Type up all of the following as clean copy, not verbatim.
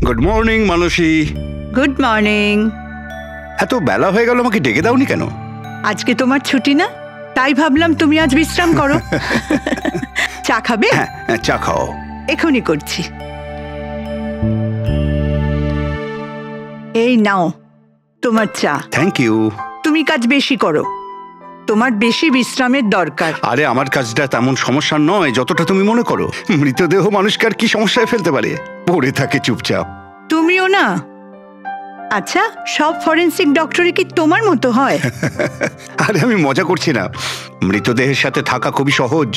Good morning Mansi. Good morning. এত বেলা হয়ে গেল, আমাকে ডেকে দাওনি কেন? আজকে তোমার ছুটি না, তাই ভাবলাম তুমি আজ বিশ্রাম করো। চা খাবে? হ্যাঁ, চা খাও। এখনই করছি। এই নাও তোমার চা। Thank you. তুমি কাজ বেশি করো, তোমার বেশি বিশ্রামের দরকার। আরে আমার কাজটা তেমন সমস্যা নয় যতটা তুমি মনে করো। মৃতদেহ মানুষকে আর কি সমস্যায় ফেলতে পারে, পড়ে থাকে চুপচাপ। তুমিও না। আচ্ছা, সব ফরেনসিক ডক্টরই কি তোমার মতো হয়? আরে আমি মজা করছি না, মৃতদেহের সাথে থাকা খুবই সহজ,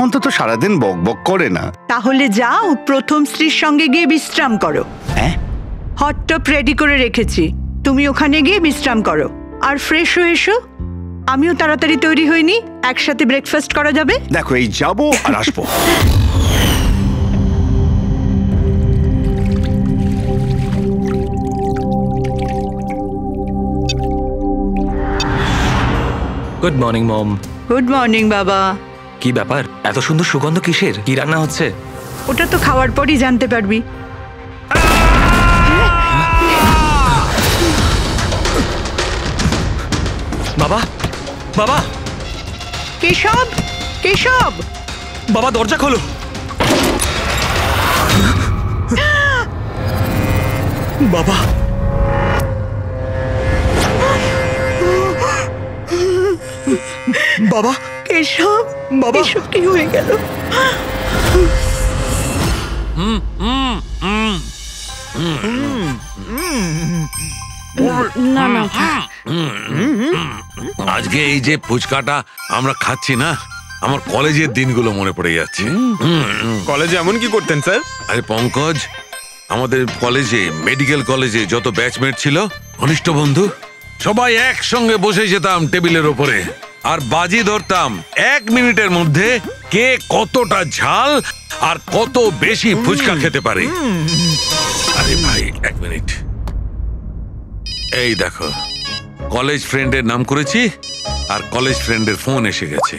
অন্তত সারাদিন বক বক করে না। তাহলে যাও প্রথম স্ত্রীর সঙ্গে গিয়ে বিশ্রাম করো। হ্যাঁ, হট টপ রেডি করে রেখেছি, তুমি ওখানে গিয়ে বিশ্রাম করো আর ফ্রেশ হয়ে এসো। আমিও তাড়াতাড়ি তৈরি হইনি, একসাথে ব্রেকফাস্ট করা যাবে। দেখো এই যাবো আর আসবো। Good morning mom. Good morning বাবা। কি ব্যাপার, এত সুন্দর সুগন্ধ কিসের? কি রান্না হচ্ছে? ওটা তো খাওয়ার পরই জানতে পারবি। বাবা, বাবা, কেশব, কেশব, বাবা দরজা খোলো। বাবা, বাবা, কেশব, বাবা, এসব কি হয়ে গেল? না না, আজকে এই যে ফুচকাটা আমরা খাচ্ছি না, আমার কলেজের দিনগুলো মনে পড়ে যাচ্ছে। কলেজে এমন কি করতেন স্যার? আরে পঙ্কজ, আমাদের কলেজে, মেডিকেল কলেজে যত ব্যাচমেট ছিল, ঘনিষ্ঠ বন্ধু, সবাই একসঙ্গে বসে যেতাম টেবিলের ওপরে আর বাজি ধরতাম 1 মিনিটের মধ্যে কে কতটা ঝাল আর কত বেশি ফুচকা খেতে পারে। আরে ভাই 1 মিনিট, এই দেখো কলেজ ফ্রেন্ডের নাম করেছি আর কলেজ ফ্রেন্ডের ফোন এসে গেছে।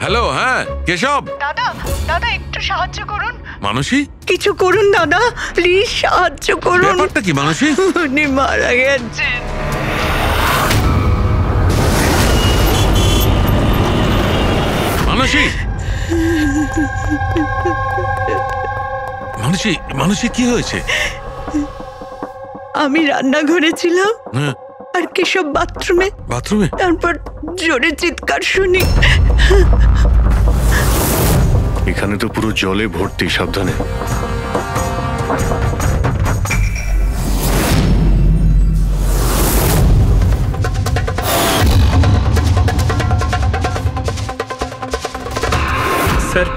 হ্যালো, হ্যাঁ কেশব। দাদা, দাদা একটু সাহায্য করুন। মানসী, কিছু করুন দাদা, প্লিজ সাহায্য করুন। ব্যাপারটা কি মানসী? উনি মারা গেছেন। মানসী, মানসী, মানসী কি হয়েছে? আমি রান্নাঘরে ছিলাম হ্যাঁ, আর কেশব বাথরুমে। বাথরুমে? তারপর জোরে চিৎকার শুনি। এখানে তো পুরো জলে ভর্তি, সাবধানে। স্যার,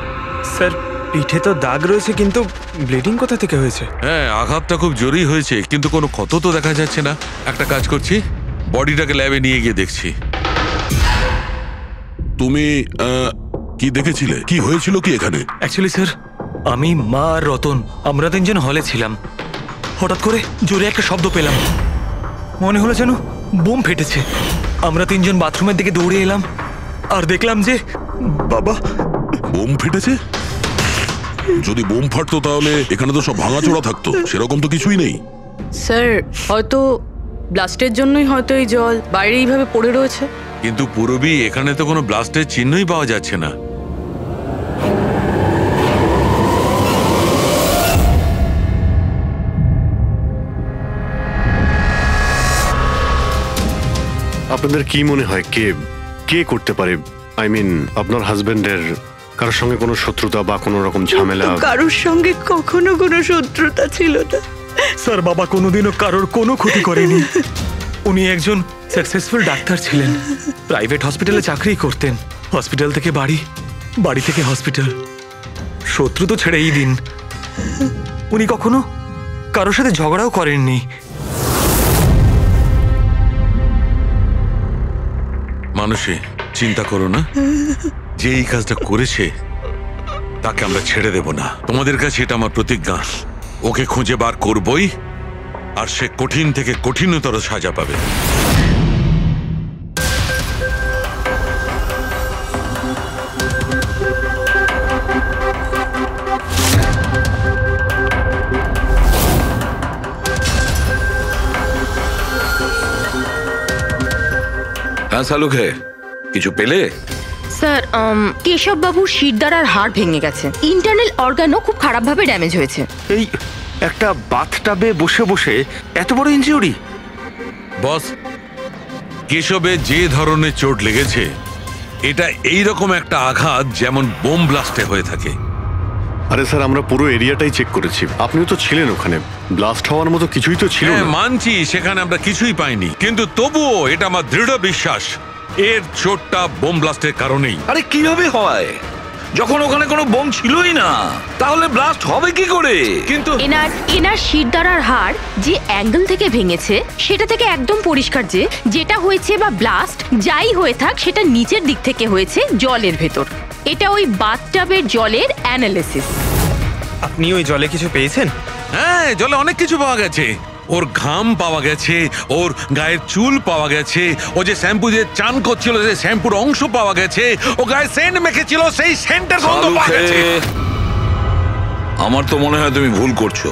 স্যার পিঠে তো দাগ রয়েছে, কিন্তু ব্লিডিং কোথা থেকে হয়েছে? হ্যাঁ, আঘাতটা খুব জোরেই হয়েছে, কিন্তু কোনো ক্ষত তো দেখা যাচ্ছে না। একটা কাজ করছি, বডিটাকে ল্যাবে নিয়ে গিয়ে দেখছি। তুমি কি দেখেছিলে? কি হয়েছিল কি এখানে? অ্যাকচুয়ালি স্যার, আমি, মা আর রতন আমরা 3 জন হলে ছিলাম। হঠাৎ করে জোরে একটা শব্দ পেলাম, মনে হলো যেন বোম ফেটেছে। আমরা 3 জন বাথরুমের দিকে দৌড়ে এলাম আর দেখলাম যে বাবা। বোম ফেটেছে? যদি বোম ফাটতো তাহলে এখানে তো সব ভাঙাচোরা থাকতো, সেরকম তো কিছুই নেই। স্যার হয়তো ব্লাস্টের জন্যই হয়তো এই জল বাইরে এইভাবে পড়ে রয়েছে। কিন্তু পুরবি, এখানে তো কোনো ব্লাস্টের চিহ্নই পাওয়া যাচ্ছে না। আপনাদের কি মনে হয় কে কে করতে পারে? আই মিন আপনার হাজবেন্ডের কারোর সঙ্গে কোনো শত্রুতা বা কোনো রকম ঝামেলা? কারোর সঙ্গে কখনো কোনো শত্রুতা ছিল না স্যার। বাবা কোনোদিনও কারোর কোনো ক্ষতি করেনি। উনি একজন সাকসেসফুল ডাক্তার ছিলেন, প্রাইভেট হসপিটালে চাকরি করতেন। হসপিটাল থেকে বাড়ি, বাড়ি থেকে হসপিটাল। শত্রু তো ছেড়েই দিন, উনি কখনো কারোর সাথে ঝগড়াও করেননি। মানসী, চিন্তা করো না, যে এই কাজটা করেছে তাকে আমরা ছেড়ে দেব না। তোমাদের কাছে এটা আমার প্রতিজ্ঞা। ওকে খুঁজে বার করবই, আর সে কঠিন থেকে কঠিনতর সাজা পাবে। হ্যাঁ সালুখে, কিছু পেলে? স্যার কেশব বাবুর শিরদাঁড় আর হাড় ভেঙে গেছে, ইন্টারনাল অর্গানও খুব খারাপভাবে ড্যামেজ হয়েছে। এই একটা বাথটাবে বসে বসে এত বড় ইনজিউরি? বস, কেশবে যে ধরনের চোট লেগেছে এটা এইরকম একটা আঘাত যেমন বোম ব্লাস্টে হয়ে থাকে। আরে স্যার, আমরা পুরো এরিয়াটাই চেক করেছি, আপনিও তো ছিলেন ওখানে, ব্লাস্ট হওয়ার মতো কিছুই তো ছিল হ্যাঁ না। মানছি, সেখানে আমরা কিছুই পাইনি, কিন্তু তবুও এটা আমার দৃঢ় বিশ্বাস এর চোটটা বোম ব্লাস্টের কারণেই। আরে কিভাবে হয় যখন ওখানে কোনো বোম ছিলই না? তাহলে ব্লাস্ট হবে কি করে? কিন্তু এনার শিরদাঁড় আর হাড় যে অ্যাঙ্গেল থেকে ভেঙেছে সেটা থেকে একদম পরিষ্কার যে যেটা হয়েছে বা ব্লাস্ট যাই হয়ে থাক সেটা নিচের দিক থেকে হয়েছে, জলের ভেতর। এটা ওই বাথটাবের জলের অ্যানালিসিস। আপনি ওই জলে কিছু পেয়েছেন? হ্যাঁ, জলে অনেক কিছু পাওয়া গেছে। ওর ঘাম পাওয়া গেছে, ওর গায়ের চুল পাওয়া গেছে, ও যে শ্যাম্পু দিয়ে চান করছিল যে শ্যাম্পুর অংশ পাওয়া গেছে, ও গায়ে সেন্ট মেখেছিল সেই সেন্টের গন্ধ পাওয়া গেছে। আমার তো মনে হয় তুমি ভুল করছো।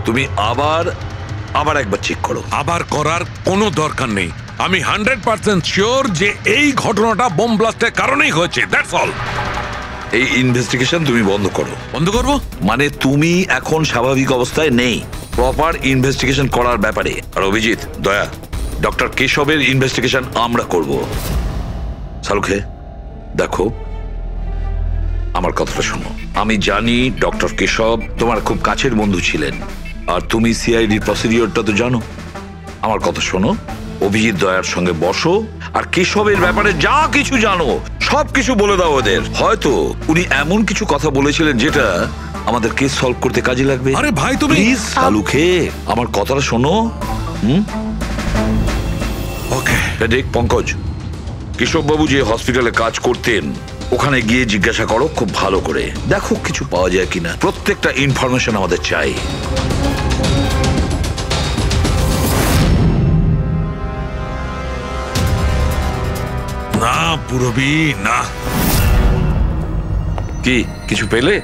তুমি আবার একবার চেক করো। আবার করার কোনো দরকার নেই। আমি 100% শিওর যে এই ঘটনাটা বোম ব্লাস্টের কারণেই হয়েছে। That's all. এই ইনভেস্টিগেশন তুমি বন্ধ করো। বন্ধ করবো মানে তুমি এখন স্বাভাবিক অবস্থায় নেই প্রপার ইনভেস্টিগেশন করার ব্যাপারে। আর অভিজিৎ, দয়া, ডক্টর কেশবের ইনভেস্টিগেশন আমরা করব। সালুখে দেখো, আমার কথাটা শোনো। আমি জানি ডক্টর কেশব তোমার খুব কাছের বন্ধু ছিলেন, আর তুমি সিআইডি প্রসিডিওরটা তো জানো। আমার কথা শোনো, অভিজিৎ দয়ার সঙ্গে বসো আর কেশবের ব্যাপারে যা কিছু জানো সব কিছু বলে দাও ওদের। হয়তো উনি এমন কিছু কথা বলেছিলেন যেটা আমাদের কেস সলভ করতে কাজে লাগবে। আরে ভাই তুমি প্লিজ সালুখে আমার কথাটা শোনো। ওকে দেখ পঙ্কজ, কেশববাবু যে হসপিটালে কাজ করতেন ওখানে গিয়ে জিজ্ঞাসা করো খুব ভালো করে, দেখো কিছু পাওয়া যায় কিনা। প্রত্যেকটা ইনফরমেশন আমাদের চাই। না পুরবি না। কি কিছু পেলে?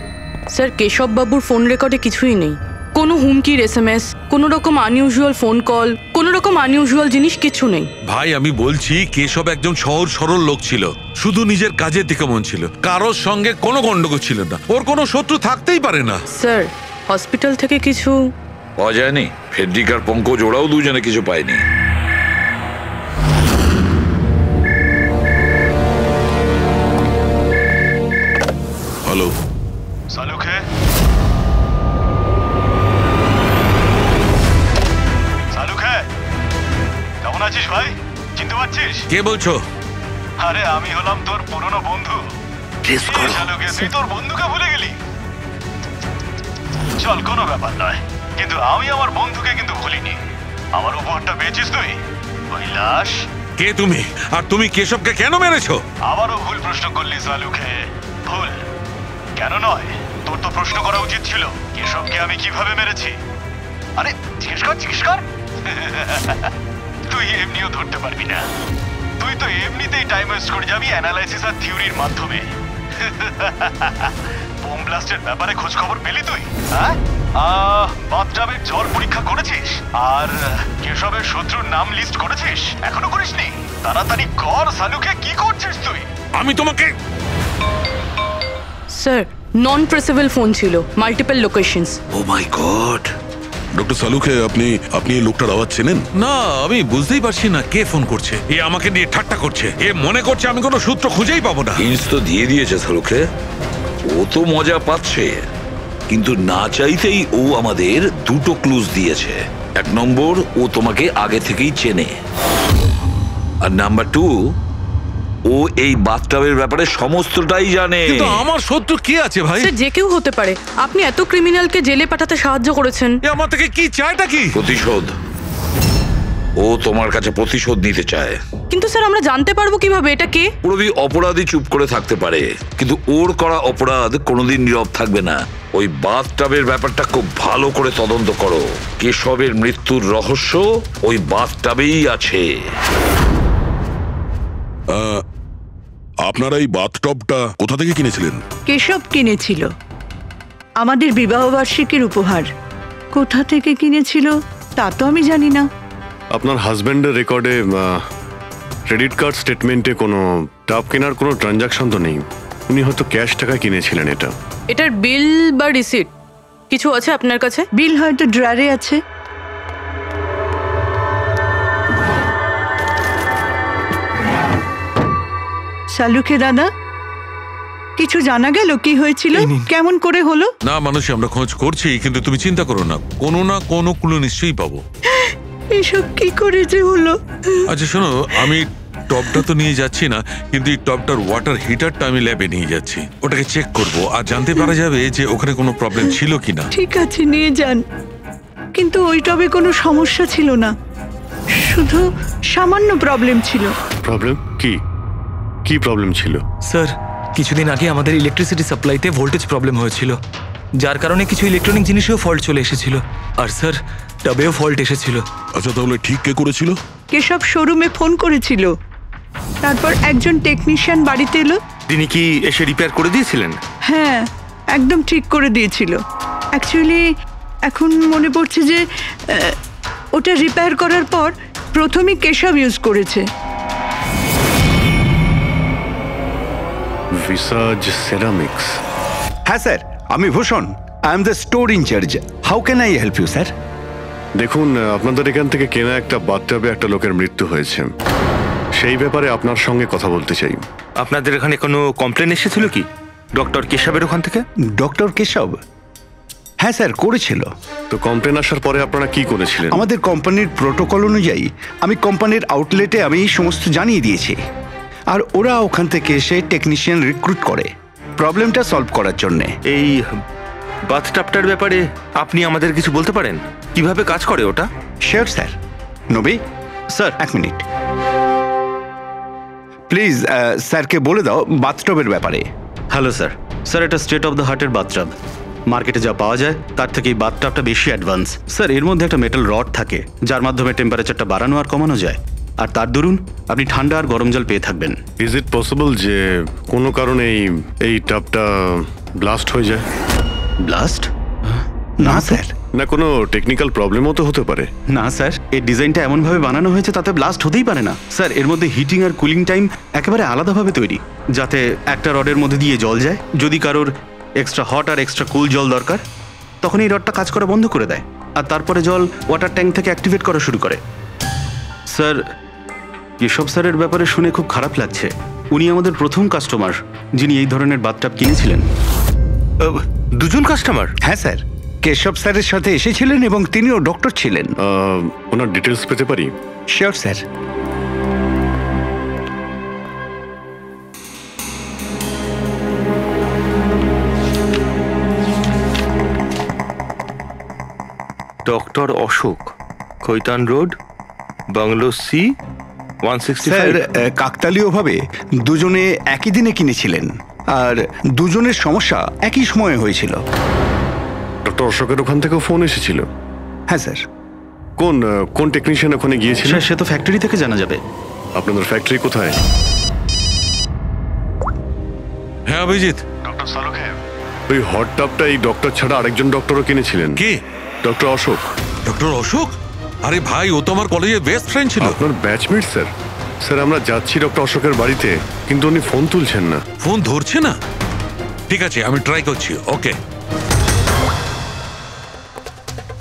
স্যার কেশব বাবুর ফোন রেকর্ডে কিছুই নেই। কোনো হুমকির SMS, কোনো রকম আনইউজুয়াল ফোন কল, কোনো রকম আনইউজুয়াল জিনিস কিছু নেই। ভাই আমি বলছি, কেশব একজন সহজ সরল লোক ছিল, শুধু নিজের কাজের দিকে মন ছিল, কারোর সঙ্গে কোনো গন্ডগোল ছিল না, ওর কোনো শত্রু থাকতেই পারে না। স্যার হসপিটাল থেকে কিছু পাওয়া যায়নি? ফেডরিক আর পঙ্কজ ওরাও দুজনে কিছু পায়নি। হ্যালো সালুখে, সালুখে কেমন আছিস ভাই? চিনতে পারছিস? কে বলছো? আরে আমি হলাম তোর পুরনো বন্ধু। সালুখে, তুই তোর বন্ধুকে ভুলে গেলি? চল, কোনো ব্যাপার নয়, কিন্তু আমি আমার বন্ধুকে কিন্তু ভুলিনি। আমার উপহারটা পেয়েছিস তুই? ওই লাশ। কে তুমি? আর তুমি কেশবকে কেন মেরেছো? আবারও ভুল প্রশ্ন করলি সালুখে। ভুল কেন নয়, তোর তো প্রশ্ন করা উচিত ছিল কেশবকে আমি কিভাবে মেরেছি। আরে জিজ্ঞেস কর। তুই এমনিও ধরতে পারবি না, তুই তো এমনিতেই টাইম ওয়েস্ট করে যাবি অ্যানালাইসিস আর থিওরির মাধ্যমে। বোম ব্লাস্টের ব্যাপারে খোঁজ খবর পেলি তুই? হ্যাঁ, বাথটাবের জল পরীক্ষা করেছিস? আর কেশবের শত্রুর নাম লিস্ট করেছিস? এখনো করিসনি? তাড়াতাড়ি কর সালুকে, কি করছিস তুই? আমি তোমাকে স্যার নন ট্রেসেবল ফোন ছিল, মাল্টিপল লোকেশনস। ও মাই গড। ডক্টর সালুখে, আপনি এই লোকটার আওয়াজ চেনেন? না, আমি বুঝতেই পারছি না কে ফোন করছে। এ আমাকে নিয়ে ঠাট্টা করছে, এ মনে করছে আমি কোনো সূত্র খুঁজেই পাবো না। হিন্টস তো দিয়ে দিয়েছে সালুখে, ও তো মজা পাচ্ছে, কিন্তু না চাইতেই ও আমাদের দুটো ক্লুজ দিয়েছে। এক নম্বর, ও তোমাকে আগে থেকেই চেনে, আর নাম্বার 2, ও এই বাথটাবের ব্যাপারে সমস্তটাই জানে। কিন্তু আমার শত্রু কে আছে ভাই? স্যার যে কেউ হতে পারে। আপনি এত ক্রিমিনালকে জেলে পাঠাতে সাহায্য করেছেন। এ আমার থেকে কি চায়টা কি? প্রতিশোধ। ও তোমার কাছে প্রতিশোধ নিতে চায়। কিন্তু স্যার আমরা জানতে পারবো কিভাবে এটা কে? পুরোবি অপরাধী চুপ করে থাকতে পারে, কিন্তু ওর করা অপরাধ কোনোদিন নীরব থাকবে না। ওই বাথটাবের ব্যাপারটা খুব ভালো করে তদন্ত করো। কেশবের মৃত্যুর রহস্য ওই বাথটাবেই আছে। আপনারা এই বাথটবটা কোথা থেকে কিনেছিলেন? কেশব কিনেছিল, আমাদের বিবাহবার্ষিকীর উপহার। কোথা থেকে কিনেছিল তা তো আমি জানি না। আপনার হাজবেন্ডের রেকর্ডে ক্রেডিট কার্ড স্টেটমেন্টে কোনো টাপ কেনার কোনো ট্রানজাকশন তো নেই। উনি হয়তো ক্যাশ টাকায় কিনেছিলেন এটা। এটার বিল বা রিসিট কিছু আছে আপনার কাছে? বিল হয়তো ড্রয়ারে আছে। শালুকে দাদা, কিছু জানা গেল কি হয়েছিল, কেমন করে হলো? না মানুষ, আমরা খোঁজ করছি, কিন্তু তুমি চিন্তা করো না, কোনো না কোনো ক্লু নিশ্চয়ই পাবো। এসব কি করে যে হলো? আচ্ছা শোনো, আমি টপটা তো নিয়ে যাচ্ছি না, কিন্তু এই টপটার ওয়াটার হিটারটা আমি ল্যাবে নিয়ে যাচ্ছি। ওটাকে চেক করব আর জানতে পারা যাবে যে ওখানে কোনো প্রবলেম ছিল কিনা। ঠিক আছে, নিয়ে যান, কিন্তু ওই টবে কোনো সমস্যা ছিল না, শুধু সামান্য প্রবলেম ছিল। প্রবলেম কি? কি প্রবলেম ছিল? স্যার, কিছুদিন আগে আমাদের ইলেকট্রিসিটি সাপ্লাইতে ভোল্টেজ প্রবলেম হয়েছিল, যার কারণে কিছু ইলেকট্রনিক জিনিসেও ফল্ট চলে এসেছিল। আর স্যার, টবেও ফল্ট এসেছিল। আচ্ছা, তাহলে ঠিক কে করেছিল? কেশব শোরুমে ফোন করেছিল, তারপর একজন টেকনিশিয়ান বাড়িতে এলো। তিনি কি এসে রিপেয়ার করে দিয়েছিলেন? হ্যাঁ, একদম ঠিক করে দিয়েছিল। অ্যাকচুয়ালি এখন মনে পড়ছে যে ওটা রিপেয়ার করার পর প্রথমেই কেশব ইউজ করেছে। ভিসাজ সেরামিক্স। হ্যাঁ স্যার, আমি Bhushan, I am the store in-charge. How can I help you sir? দেখুন, আপনাদের এখান থেকে কেনা একটা বাথটাবে একটা লোকের মৃত্যু হয়েছে, সেই ব্যাপারে আপনার সঙ্গে কথা বলতে চাই। আপনাদের এখানে কোনো কমপ্লেন এসেছিল কি ডক্টর কেশবের ওখান থেকে? ডক্টর কেশব? হ্যাঁ স্যার, করেছিল। তো কমপ্লেন আসার পরে আপনারা কি করেছিলেন? আমাদের কোম্পানির প্রোটোকল অনুযায়ী আমি কোম্পানির আউটলেটে আমি এই সমস্ত জানিয়ে দিয়েছি, আর ওরা ওখান থেকে এসে টেকনিশিয়ান রিক্রুট করে প্রবলেমটা সলভ করার জন্যে। এই বাথটাবটার ব্যাপারে আপনি আমাদের কিছু বলতে পারেন? কিভাবে কাজ করে ওটা? Sure sir. নবী স্যার, এক মিনিট প্লিজ, স্যারকে বলে দাও বাথটবের ব্যাপারে। Hello sir. স্যার, এটা স্টেট অফ দ্য হার্টের বাথটাব। মার্কেটে যা পাওয়া যায় তার থেকে এই বাথটাবটা বেশি অ্যাডভান্স। স্যার, এর মধ্যে একটা মেটাল রড থাকে, যার মাধ্যমে টেম্পারেচারটা বাড়ানো আর কমানো যায়, আর তার দরুন আপনি ঠান্ডা আর গরম জল পেয়ে থাকবেন। ইজ ইট পসিবল যে কোনো কারণে এই টাবটা ব্লাস্ট হয়ে যায়? ব্লাস্ট? না স্যার। না, কোনো টেকনিক্যাল প্রবলেমও তো হতে পারে। না স্যার, এর ডিজাইনটা এমনভাবে বানানো হয়েছে তাতে ব্লাস্ট হতেই পারে না। স্যার, এর মধ্যে হিটিং আর কুলিং টাইম একেবারে আলাদাভাবে তৈরি, যাতে একটা রডের মধ্যে দিয়ে জল যায়। যদি কারোর এক্সট্রা হট আর এক্সট্রা কুল জল দরকার, তখন এই রডটা কাজ করা বন্ধ করে দেয়, আর তারপরে জল ওয়াটার ট্যাঙ্ক থেকে অ্যাক্টিভেট করা শুরু করে। স্যার, কেশব স্যারের ব্যাপারে শুনে খুব খারাপ লাগছে। উনি আমাদের প্রথম কাস্টমার যিনি এই ধরনের বাথটাব কিনেছিলেন। দুজন কাস্টমার? হ্যাঁ স্যার, কেশব স্যারের সাথে এসেছিলেন এবং তিনিও ডক্টর ছিলেন। ওনার ডিটেলস পেতে পারি? Sure sir. Doctor Ashok, Khaitan road, bungalow C 165। Sir, কাকতালীয়ভাবে দুজনে একই দিনে কিনেছিলেন, আর দুজনের সমস্যা একই সময়ে হয়েছিল। ডক্টর অশোকের ওখান থেকেও ফোন এসেছিল? হ্যাঁ স্যার। কোন টেকনিশিয়ান ওখানে গিয়েছিল? সে তো ফ্যাক্টরি থেকে জানা যাবে। আপনাদের ফ্যাক্টরি কোথায়? হ্যাঁ অভিজিৎ। ডক্টর সালুকে, ওই হট টাবটা এই ডক্টর ছাড়া আরেকজন ডক্টরও কিনেছিলেন। কে? ডক্টর অশোক। ডক্টর অশোক? আরে ভাই, ও তো আমার কলেজের বেস্ট ফ্রেন্ড ছিল। আপনার ব্যাচমেট স্যার। স্যার, আমরা যাচ্ছি ডক্টর অশোকের বাড়িতে, কিন্তু উনি ফোন তুলছেন না। ফোন ধরছে না? ঠিক আছে, আমি ট্রাই করছি। ওকে।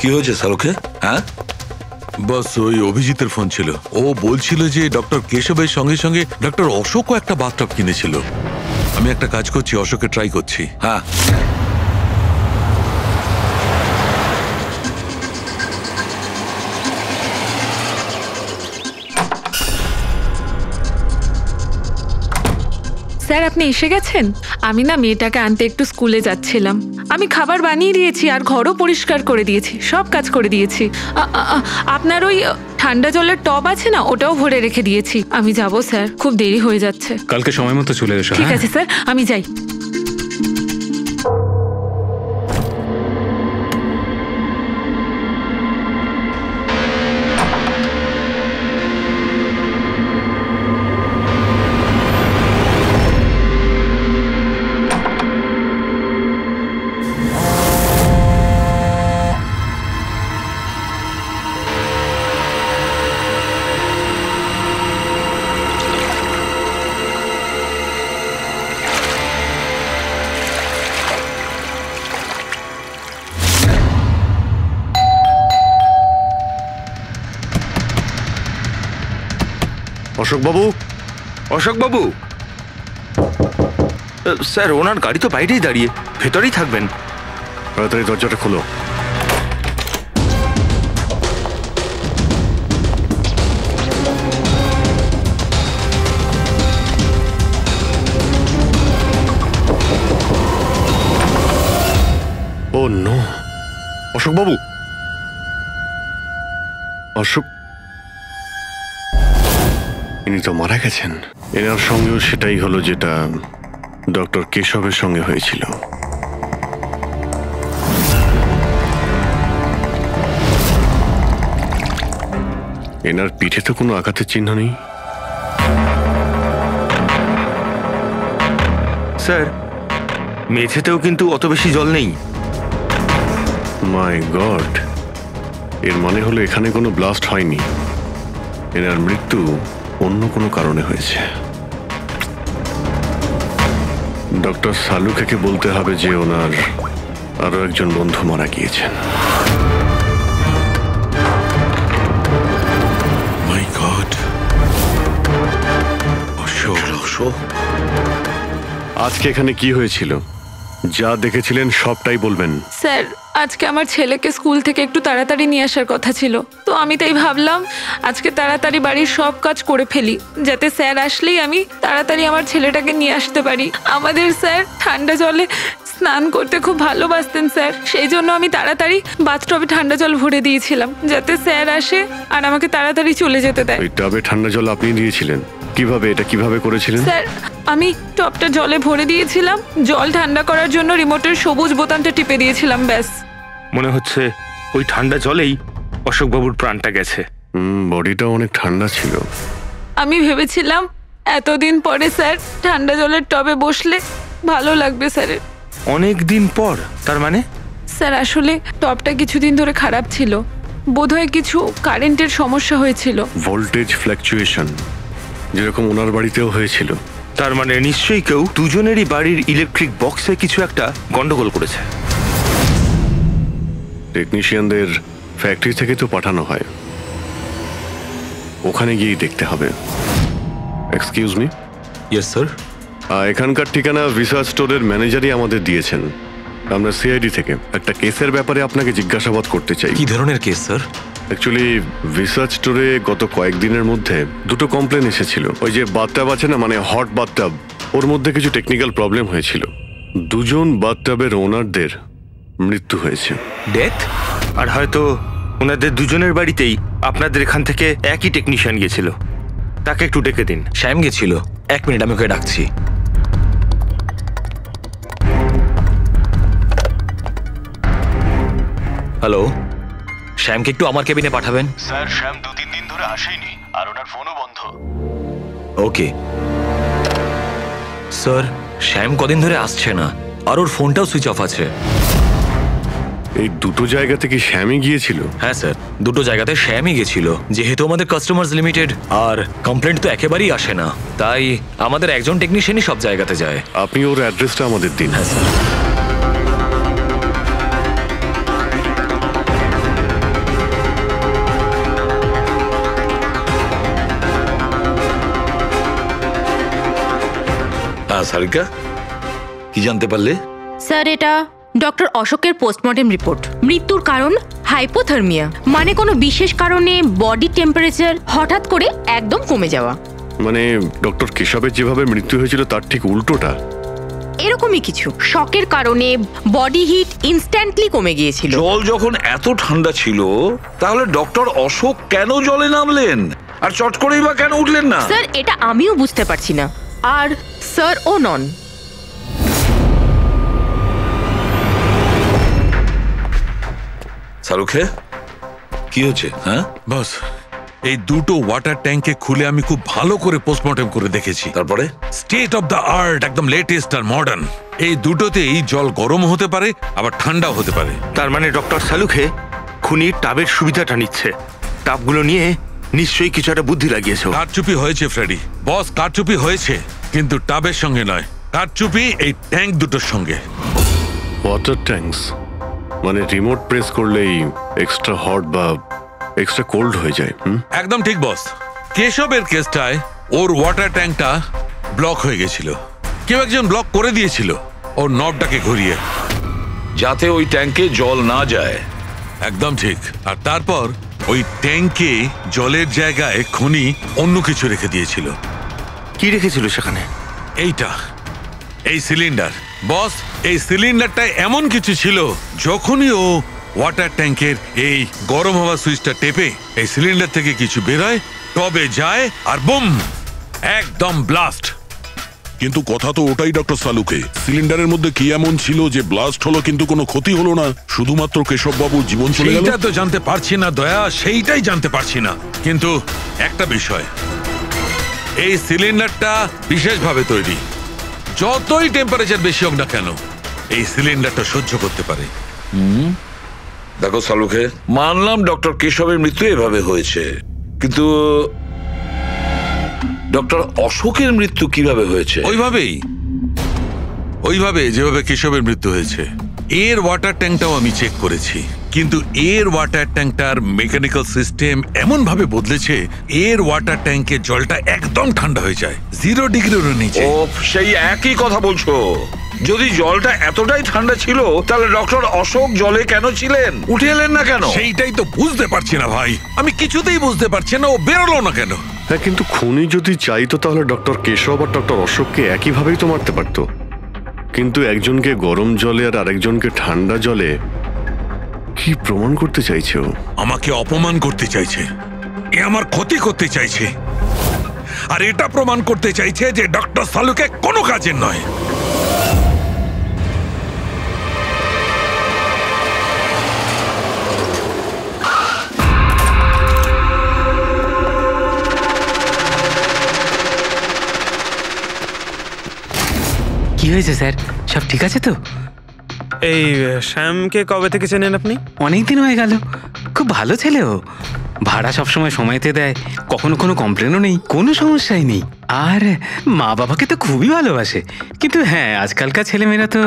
কি হয়েছে সালুকে? হ্যাঁ, বাস ওই অভিজিতের ফোন ছিল। ও বলছিল যে ডক্টর কেশবের সঙ্গে সঙ্গে ডক্টর অশোকও একটা বাথটাব কিনেছিল। আমি একটা কাজ করছি, অশোকে ট্রাই করছি। হ্যাঁ। স্যার, আপনি এসে গেছেন? আমি না মেয়েটাকে আনতে একটু স্কুলে যাচ্ছিলাম। আমি খাবার বানিয়ে দিয়েছি আর ঘরও পরিষ্কার করে দিয়েছি, সব কাজ করে দিয়েছি। আপনার ওই ঠান্ডা জলের টব আছে না, ওটাও ভরে রেখে দিয়েছি। আমি যাব স্যার, খুব দেরি হয়ে যাচ্ছে। কালকে সময় মতো চলে এসো। ঠিক আছে স্যার, আমি যাই। অশোকবাবু, অশোকবাবু, স্যার ওনার গাড়ি তো বাইরেই দাঁড়িয়ে, ভেতরেই থাকবেন। তাড়াতাড়ি দরজাটা খোলো। ও নো, অশোকবাবু, অশোক, ইনি তো মারা গেছেন। এনার সঙ্গেও সেটাই হলো যেটা ডক্টর কেশবের সঙ্গে হয়েছিল। এনার পিঠে তো কোনো আঘাতের চিহ্ন নেই। স্যার মেঝেতেও কিন্তু অত বেশি জল নেই। মাই গড, এর মানে হলো এখানে কোনো ব্লাস্ট হয়নি, এনার মৃত্যু অন্য কোনো কারণে হয়েছে। ডক্টর সালুকে বলতে হবে যে ওনার আরো একজন বন্ধু মারা গিয়েছেন। মাই গড, আজকে এখানে কি হয়েছিল? যা দেখেছিলেন সবটাই বলবেন। স্যার আজকে আমার ছেলেকে স্কুল থেকে একটু তাড়াতাড়ি নিয়ে আসার কথা ছিল, তো আমি তাই ভাবলাম আজকে তাড়াতাড়ি বাড়ির সব কাজ করে ফেলি, যাতে স্যার আসলেই আমি তাড়াতাড়ি আমার ছেলেটাকে নিয়ে আসতে পারি। আমাদের স্যার ঠান্ডা জলে স্নান করতে খুব ভালোবাসতেন স্যার, সেই জন্য আমি তাড়াতাড়ি বাথটবে ঠান্ডা জল ভরে দিয়েছিলাম, যাতে স্যার আসে আর আমাকে তাড়াতাড়ি চলে যেতে দেয়। ওই টবে ঠান্ডা জল আপনি দিয়েছিলেন? কিভাবে, এটা কিভাবে করেছিলেন? স্যার আমি টবটা জলে ভরে দিয়েছিলাম, জল ঠান্ডা করার জন্য রিমোটের সবুজ বোতামটা টিপে দিয়েছিলাম, ব্যাস। মনে হচ্ছে ওই ঠান্ডা জলেই অশোকবাবুর প্রাণটা গেছে। বডিটা অনেক ঠান্ডা ছিল। আমি ভেবেছিলাম এতদিন পরে স্যার ঠান্ডা জলের টবে বসলে ভালো লাগবে স্যারের। অনেক দিন পর? তার মানে? স্যার আসলে টবটা কিছুদিন ধরে খারাপ ছিল, বোধহয় কিছু কারেন্টের সমস্যা হয়েছিল। ভোল্টেজ ফ্ল্যাকচুয়েশন, যেরকম ওনার বাড়িতেও হয়েছিল। তার মানে নিশ্চয়ই কেউ দুজনেরই বাড়ির ইলেকট্রিক বক্সে কিছু একটা গন্ডগোল করেছে। টেকনিশিয়ানদের ফ্যাক্টরি থেকে তো পাঠানো হয়, ওখানে গিয়েই দেখতে হবে। Excuse me. Yes sir. এখানকার ঠিকানা ভিসা স্টোরের ম্যানেজারই আমাদের দিয়েছেন। আমরা সিআইডি থেকে একটা কেসের ব্যাপারে আপনাকে জিজ্ঞাসাবাদ করতে চাই। কি ধরনের কেস স্যার? অ্যাকচুয়ালি ভিসা স্টোরে গত কয়েকদিনের মধ্যে দুটো কমপ্লেন এসেছিল। ওই যে বাথটাব আছে না, মানে হট বাথটাব, ওর মধ্যে কিছু টেকনিক্যাল প্রবলেম হয়েছিল। দুজন বাথটাবের ওনারদের মৃত্যু হয়েছে। ডেথ? আর হয়তো ওনাদের দুজনের বাড়িতেই আপনাদের এখান থেকে একই টেকনিশিয়ান গিয়েছিল। তাকে একটু ডেকে দিন। শ্যাম গেছিল। 1 মিনিট, আমি ওকে ডাকছি। হ্যালো, শ্যামকে একটু আমার কেবিনে পাঠাবেন। স্যার শ্যাম 2-3 দিন ধরে আসেনি, আর ওনার ফোনও বন্ধ। ওকে স্যার, শ্যাম কদিন ধরে আসছে না, আর ওর ফোনটাও সুইচ অফ আছে। এই দুটো জায়গাতে কি শ্যামই গিয়েছিল? হ্যাঁ স্যার, দুটো জায়গাতে শ্যামই গেছিল। যেহেতু আমাদের কাস্টমার্স লিমিটেড আর কমপ্লেন্ট তো একেবারেই আসে না, তাই আমাদের একজন টেকনিশিয়ানই সব জায়গাতে যায়। আপনি ওর অ্যাড্রেসটা আমাদের দিন। হ্যাঁ স্যার। সারিকা, কি জানতে পারলে? স্যার এটা ডক্টর অশোকের পোস্টমর্টেম রিপোর্ট। মৃত্যুর কারণ হাইপোথার্মিয়া, মানে কোনো বিশেষ কারণে বডি টেম্পারেচার হঠাৎ করে একদম কমে যাওয়া। মানে ডক্টর কেশবের যেভাবে মৃত্যু হয়েছিল তার ঠিক উল্টোটা? এরকমই কিছু। শকের কারণে বডি হিট ইনস্ট্যান্টলি কমে গিয়েছিল। জল যখন এত ঠান্ডা ছিল, তাহলে ডক্টর অশোক কেন জলে নামলেন আর চট করেই বা কেন উঠলেন না? স্যার এটা আমিও বুঝতে পারছি না, আর স্যার ও নন। সারুখে, কি হচ্ছে? হ্যাঁ বস, এই দুটো ওয়াটার ট্যাঙ্কে খুলে আমি খুব ভালো করে পোস্টমর্টেম করে দেখেছি। তারপরে স্টেট অফ দ্য আর্ট, একদম লেটেস্ট আর মডার্ন। এই দুটোতেই জল গরম হতে পারে, আবার ঠান্ডাও হতে পারে। তার মানে ডক্টর সালুখে খুনির টাবের সুবিধাটা নিচ্ছে। টাবগুলো নিয়ে নিশ্চয়ই কিছু একটা বুদ্ধি লাগিয়েছে। কারচুপি হয়েছে ফ্রেডি বস, কারচুপি হয়েছে, কিন্তু টাবের সঙ্গে নয়। কারচুপি এই ট্যাঙ্ক দুটোর সঙ্গে। ওয়াটার ট্যাঙ্কস মানে রিমোট প্রেস করলেই এক্সট্রা হট বা এক্সট্রা কোল্ড হয়ে যায়। একদম ঠিক বস। কেশবের কেসটায় ওর ওয়াটার ট্যাঙ্কটা ব্লক হয়ে গেছিল। কেউ একজন ব্লক করে দিয়েছিল ওর নবটাকে ঘুরিয়ে, যাতে ওই ট্যাঙ্কে জল না যায়। একদম ঠিক। আর তারপর ওই ট্যাঙ্কে জলের জায়গায় খনি অন্য কিছু রেখে দিয়েছিল। কি রেখেছিল সেখানে? এইটা, এই সিলিন্ডার। বস, এই সিলিন্ডারটা এমন কিছু ছিল, যখনই ও ওয়াটার ট্যাঙ্কের এই গরম হওয়া সুইচটা টেপে এই সিলিন্ডার থেকে কিছু বেরোয়, টবে যায় আর বুম, একদম ব্লাস্ট। কিন্তু কথা তো ওটাই ডক্টর সালুকে, সিলিন্ডারের মধ্যে কি এমন ছিল যে ব্লাস্ট হলো কিন্তু কোনো ক্ষতি হলো না, শুধুমাত্র কেশববাবুর জীবন চলে গেল? সেইটা তো জানতে পারছি না দয়া, সেইটাই জানতে পারছি না। কিন্তু একটা বিষয়, এই সিলিন্ডারটা বিশেষভাবে তৈরি। যতই টেম্পারেচার বেশি হোক না কেন, এই সিলিন্ডারটা সহ্য করতে পারে। দেখো সালুকে, মানলাম ডক্টর কেশবের মৃত্যু এভাবে হয়েছে, কিন্তু ডক্টর অশোকের মৃত্যু কিভাবে হয়েছে? ওইভাবে যেভাবে কেশবের মৃত্যু হয়েছে। এর ওয়াটার ট্যাঙ্কটাও আমি চেক করেছি, কিন্তু এর ওয়াটার ট্যাঙ্কটার মেকানিক্যাল সিস্টেম এমন ভাবে বদলেছে, এর ওয়াটার ট্যাঙ্কের জলটা একদম ঠান্ডা হয়ে যায়, 0 ডিগ্রিরও নিচে। ও, সেই একই কথা বলছো? যদি জলটা এতটাই ঠান্ডা ছিল, তাহলে ডক্টর অশোক জলে কেন ছিলেন? উঠে এলেন না কেন? সেইটাই তো বুঝতে পারছি না ভাই, আমি কিছুতেই বুঝতে পারছি না ও বেরোলো না কেন। হ্যাঁ, কিন্তু খুনি যদি চাইতো তাহলে ডক্টর কেশব আর ডক্টর অশোককে একইভাবেই তো মারতে পারতো। কিন্তু একজনকে গরম জলে আর আরেকজনকে ঠান্ডা জলে, কি প্রমাণ করতে চাইছে ও? আমাকে অপমান করতে চাইছে, এ আমার ক্ষতি করতে চাইছে, আর এটা প্রমাণ করতে চাইছে যে ডক্টর সালুকে কোনো কাজের নয়। কি হয়েছে স্যার, সব ঠিক আছে তো? এই শ্যামকে কবে থেকে চেনেন আপনি? অনেক দিন হয়ে গেল, খুব ভালো ছেলে ও। ভাড়া সবসময় সময়তে দেয়, কখনো কোনো কমপ্লেনও নেই, কোনো সমস্যাই নেই। আর মা বাবাকে তো খুবই ভালোবাসে। কিন্তু হ্যাঁ, আজকালকার ছেলেমেয়েরা তো।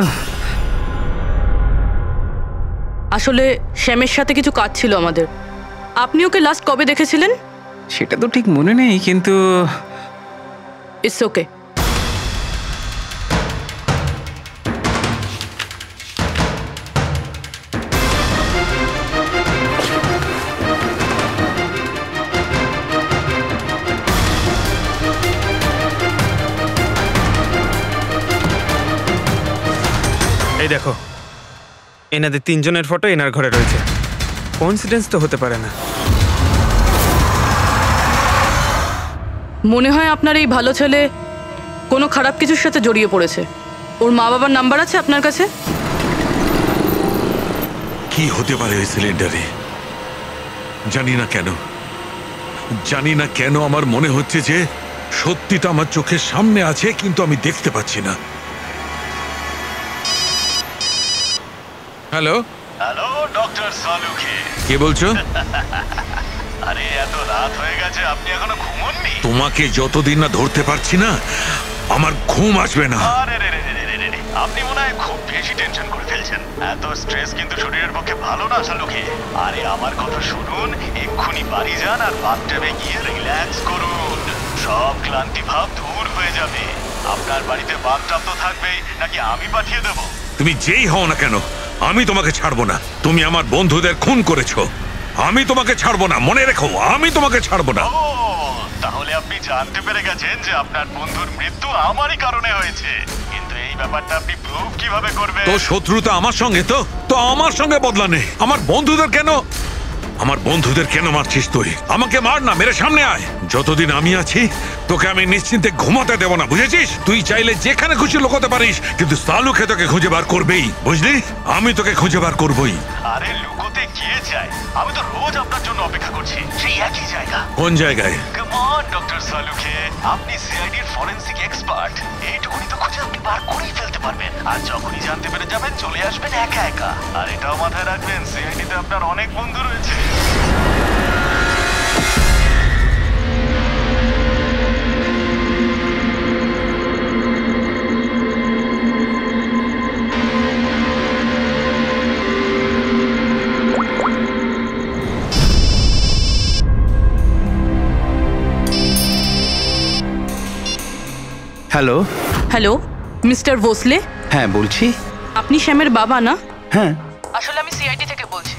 আসলে শ্যামের সাথে কিছু কাজ ছিল আমাদের। আপনি ওকে লাস্ট কবে দেখেছিলেন? সেটা তো ঠিক মনে নেই, কিন্তু ইটস ওকে। এই দেখো, এনাদের 3 জনের ফটো এনার ঘরে রয়েছে। কোইন্সিডেন্স তো হতে পারে না। মনে হয় আপনার এই ভালো ছেলে কোনো খারাপ কিছুর সাথে জড়িয়ে পড়েছে। ওর মা বাবার নাম্বার আছে আপনার কাছে? কি হতে পারে ওই সিলিন্ডারে? জানি না কেন আমার মনে হচ্ছে যে সত্যিটা আমার চোখের সামনে আছে, কিন্তু আমি দেখতে পাচ্ছি না। হ্যালো হ্যালো ডক্টর সালুকে, কে বলছো? আরে এত রাত হয়ে গেছে, আপনি এখনো ঘুমোননি? তোমাকে যতদিন না ধরতে পারছি না, আমার ঘুম আসবে না। আরে রে রে রে রে রে, আপনি মনে হয় খুব বেশি টেনশন করে ফেলছেন। এত স্ট্রেস কিন্তু শরীরের পক্ষে ভালো না সালুকে। আরে আমার কথা শুনুন, এক্ষুনি বাড়ি যান আর বাথটাবে গিয়ে রিল্যাক্স করুন। সব ক্লান্তি ভাব দূর হয়ে যাবে। আপনার বাড়িতে বাথটাব তো থাকবেই, নাকি আমি পাঠিয়ে দেবো? তুমি যেই হও না কেন, আমি তোমাকে ছাড়বো না। তুমি আমার বন্ধুদের খুন করেছো, আমি তোমাকে ছাড়বো না, মনে রেখো, আমি তোমাকে ছাড়বো না। ও, তাহলে আপনি জানতে পেরে গেছেন যে আপনার বন্ধুর মৃত্যু আমারই কারণে হয়েছে। কিন্তু এই ব্যাপারটা আপনি প্রুভ কিভাবে করবেন? তো শত্রুতা আমার সঙ্গে, তো আমার সঙ্গে বদলা নে। আমার বন্ধুদের কেন মারছিস তুই? আমাকে মার না, মেরে সামনে আয়। যতদিন আমি আছি তোকে আমি নিশ্চিন্তে ঘুমাতে দেব না, বুঝেছিস? তুই চাইলে যেখানে খুশি লুকোতে পারিস, কিন্তু সালুকে তোকে খুঁজে বার করবেই, বুঝলি? আমি তোকে খুঁজে বার করবই। আরে লুকোতে গিয়ে চাই, আমি তো রোজ আপনার জন্য অপেক্ষা করছি, সেই একই জায়গা। কোন জায়গায়? কাম অন ডক্টর সালুকে, আপনি সিআইডির ফরেনসিক এক্সপার্ট। এইটুকুনি তো খুঁজে আপনি বার করেই ফেলতে পারবেন। আর যখনই জানতে পেরে যাবেন, চলে আসবেন একা একা। আর এটাও মাথায় রাখবেন, সিআইডিতে আপনার অনেক বন্ধু রয়েছে। হ্যালো। Hello mister Bhosle? হ্যাঁ বলছি। আপনি শ্যামের বাবা না? হ্যাঁ। আসলে আমি সিআইডি থেকে বলছি।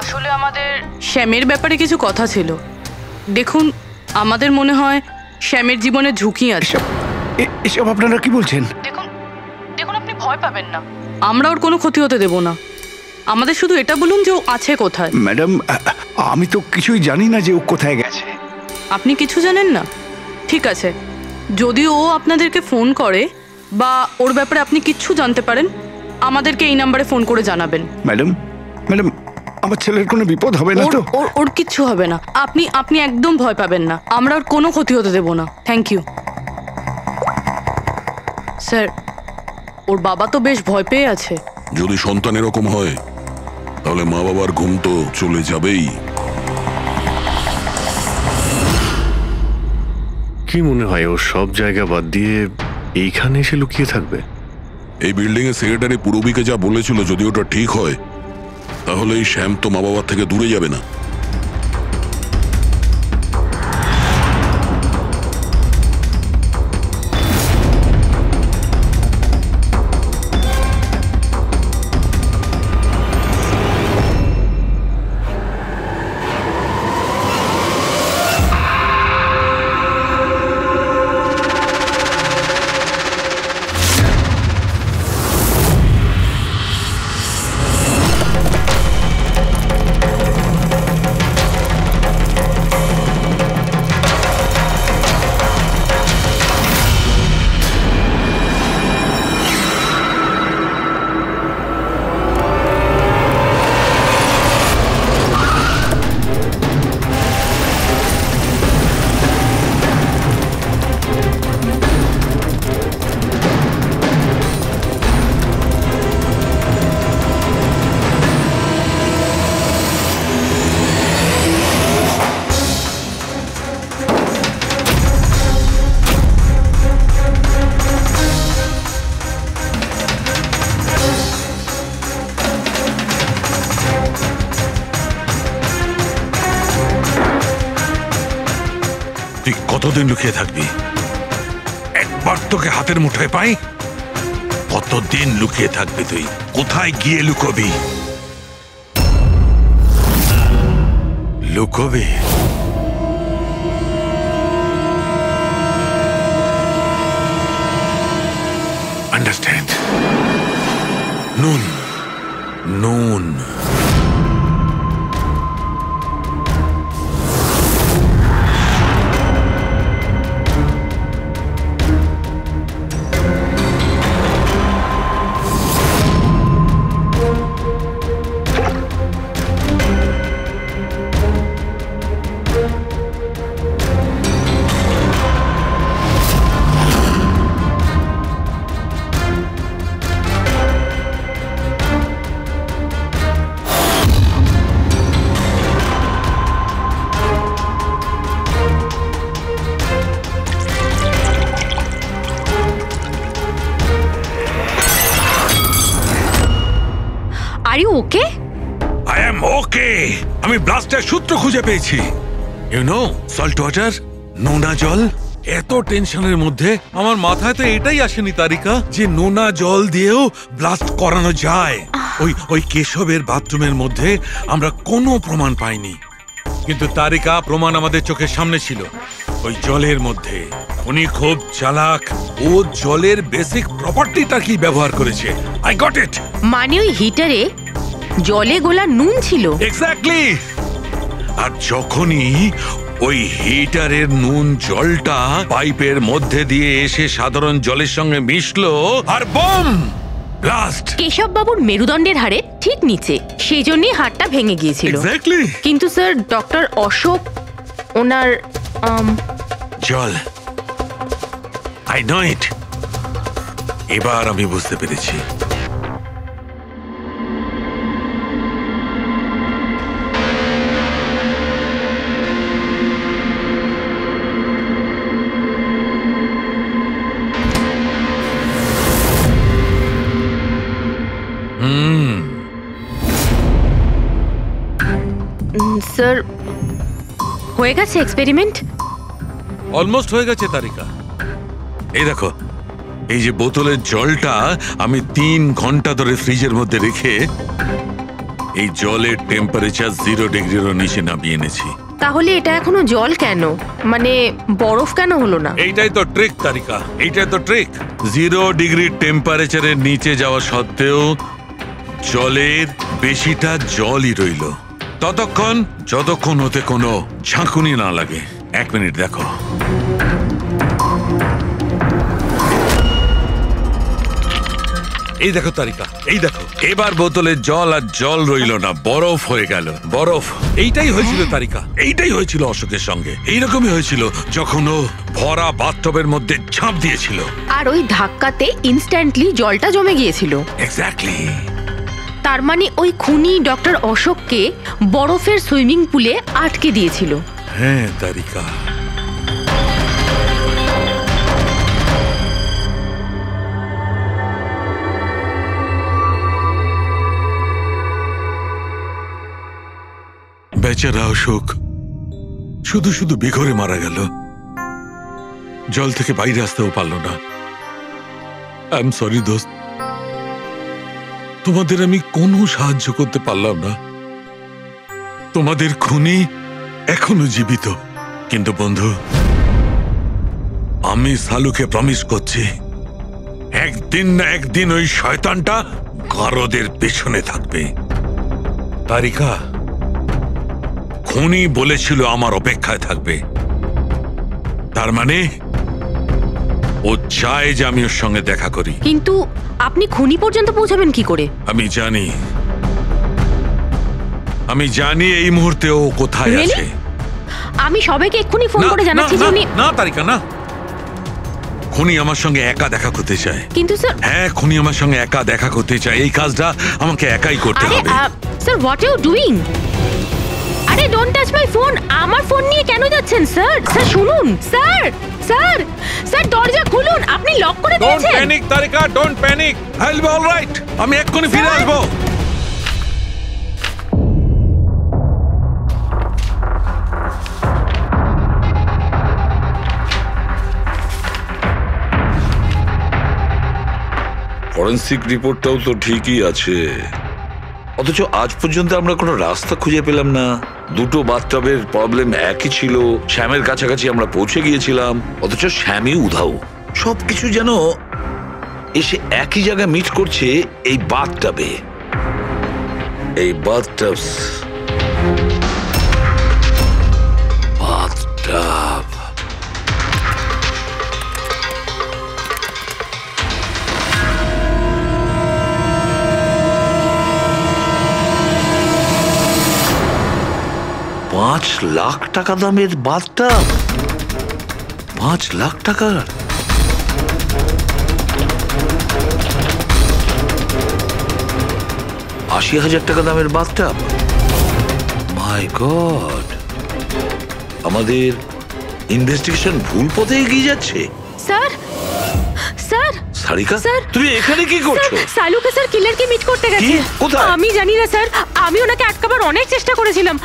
আসলে আমাদের শ্যামের ব্যাপারে কিছু কথা ছিল। দেখুন, আমাদের মনে হয় শ্যামের জীবনে ঝুঁকি আছে। এসব আপনারা কি বলছেন? দেখুন আপনি ভয় পাবেন না, আমরা ওর কোনো ক্ষতি হতে দেব না। আমাদের শুধু এটা বলুন যে ও আছে কোথায়। ম্যাডাম, আমি তো কিছুই জানি না যে ও কোথায় গেছে। আপনি কিছু জানেন না? ঠিক আছে, যদি ও আপনাদেরকে ফোন করে বা ওর ব্যাপারে আপনি কিচ্ছু জানতে পারেন, আমাদেরকে এই নাম্বারে ফোন করে জানাবেন। ম্যাডাম, আমার ছেলের কোনো বিপদ হবে না তো? ওর কিচ্ছু হবে না, আপনি একদম ভয় পাবেন না। আমরা ওর কোনো ক্ষতি হতে দেব না। Thank you sir. ওর বাবা তো বেশ ভয় পেয়ে আছে। যদি সন্তান এরকম হয় তাহলে মা বাবার ঘুম তো চলে যাবেই। কি মনে হয় ও সব জায়গা বাদ দিয়ে এইখানে এসে লুকিয়ে থাকবে? এই বিল্ডিং এর সেক্রেটারি পূরবীকে যা বলেছিল, যদি ওটা ঠিক হয় তাহলে এই শ্যাম তো মা বাবার থেকে দূরে যাবে না। তুই কতদিন লুকিয়ে থাকবি? একবার তোকে হাতের মুঠোয় পাই, কতদিন লুকিয়ে থাকবি তুই? কোথায় গিয়ে লুকোবি? লুকোবি? আন্ডারস্ট্যান্ড? নুন নুন are you okay? I am okay. আমি ব্লাস্টের সূত্র খুঁজে পেয়েছি। ইউ নো, সল্ট ওয়াটার, নোনা জল। এত টেনশনের মধ্যে আমার মাথায় তো এটাই আসেনি তারিকা, যে নোনা জল দিয়েও ব্লাস্ট করানো যায়। ওই কেশবের বাথরুমের মধ্যে আমরা কোনো প্রমাণ পাইনি, কিন্তু তারিকা প্রমাণ আমাদের চোখের সামনে ছিল। ওই জলের মধ্যে উনি খুব চালাক, ও জলের বেসিক প্রপার্টিটা কি ব্যবহার করেছে। I got it. মানে ওই হিটারে জলে গোলা নুন ছিল? এক্স্যাক্টলি। আর যখনই ওই হিটারের নুন জলটা পাইপের মধ্যে দিয়ে এসে সাধারণ জলের সঙ্গে মিশলো, আর বম, ব্লাস্ট। কেশব বাবুর মেরুদণ্ডের হাড়ে ঠিক নিচে, সেই জন্যই হাড়টা ভেঙে গিয়েছিল। এক্স্যাক্টলি। কিন্তু স্যার, ডক্টর অশোক ওনার জল, আই নো ইট। এবার আমি বুঝতে পেরেছি। স্যার, হয়ে গেছে এক্সপেরিমেন্ট? অলমোস্ট হয়ে গেছে তারিকা। এই দেখো, এই যে বোতলের জলটা আমি 3 ঘন্টা ধরে ফ্রিজের মধ্যে রেখে এই জলের টেম্পারেচার 0 ডিগ্রিরও নিচে নামিয়ে এনেছি। তাহলে এটা এখনো জল কেন, মানে বরফ কেন হলো না? এইটাই তো ট্রিক তারিকা, এইটাই তো ট্রিক। 0 ডিগ্রি টেম্পারেচারের নিচে যাওয়া সত্ত্বেও জলের বেশিটা জলই রইল ততক্ষণ যতক্ষণ ওতে কোনো ঝাঁকুনি না লাগে। 1 মিনিট দেখো। এই দেখো তারিকা, এই দেখো, এবার বোতলের জল আর জল রইল না, বরফ হয়ে গেল, বরফ। এইটাই হয়েছিল তারিকা, এইটাই হয়েছিল অশোকের সঙ্গে। এইরকমই হয়েছিল যখন ও ভরা বাথটবের মধ্যে ঝাঁপ দিয়েছিল। আর ওই ধাক্কাতে ইনস্ট্যান্টলি জলটা জমে গিয়েছিল। এক্স্যাক্টলি। তার মানে ওই খুনি ডক্টর অশোককে বরফের সুইমিং পুলে আটকে দিয়েছিল। হ্যাঁ তারিকা। বেচারা অশোক শুধু শুধু বেঘরে মারা গেল, জল থেকে বাইরে আসতেও পারল না। আই এম সরি দোস্ত, তোমাদের আমি কোনো সাহায্য করতে পারলাম না। তোমাদের খুনি এখনো জীবিত, কিন্তু বন্ধু আমি সালুকে প্রমিস করছি একদিন না একদিন ওই শয়তানটা গারদের পেছনে থাকবে। তারিকা, খুনি বলেছিল আমার অপেক্ষায় থাকবে, তার মানে ও চায় যে আমি ওর সঙ্গে দেখা করি। কিন্তু আপনি খুনি পর্যন্ত পৌঁছাবেন কি করে? আমি জানি এই মুহূর্তে ও কোথায় আছে। আমি সবাইকে এক্ষুনি ফোন করে জানাচ্ছি যে উনি... না তারিকা, না। খুনি আমার সঙ্গে একা দেখা করতে চায়। কিন্তু স্যার... হ্যাঁ, খুনি আমার সঙ্গে একা দেখা করতে চায়। এই কাজটা আমাকে একাই করতে হবে। Sir, what you doing? আরে ডোন্ট টাচ মাই ফোন। আমার ফোন নিয়ে কেন যাচ্ছেন স্যার? স্যার শুনুন, স্যার স্যার স্যার দরজা খুলুন, আপনি লক করে দিয়েছেন। Don't panic Tarika, don't panic. I will be alright. আমি এক্ষুনি ফিরে আসবো। ফরেন্সিক রিপোর্টটাও তো ঠিকই আছে, অথচ আজ পর্যন্ত আমরা কোনো রাস্তা খুঁজে পেলাম না। দুটো বাথটবের প্রবলেম একই ছিল, শ্যামের কাছাকাছি আমরা পৌঁছে গিয়েছিলাম, অথচ শ্যামই উধাও। সবকিছু যেন এসে একই জায়গায় মিট করছে এই বাথটবে। এই বাথটব বাথটব $5 লাখ দামের বাথটব। 5 লাখ টাকার? $80,000 দামের বাথটব? মাই গড, আমাদের ইনভেস্টিগেশন ভুল পথে এগিয়ে যাচ্ছে। স্যার স্যার সারিকা, স্যার, তুমি এখানে কি করছো? সালুকে স্যার কিলারকে মিট করতে গেছে। কোথায়? আমি জানি না স্যার, আমি ওনাকে আটকাবার অনেক চেষ্টা করেছিলাম।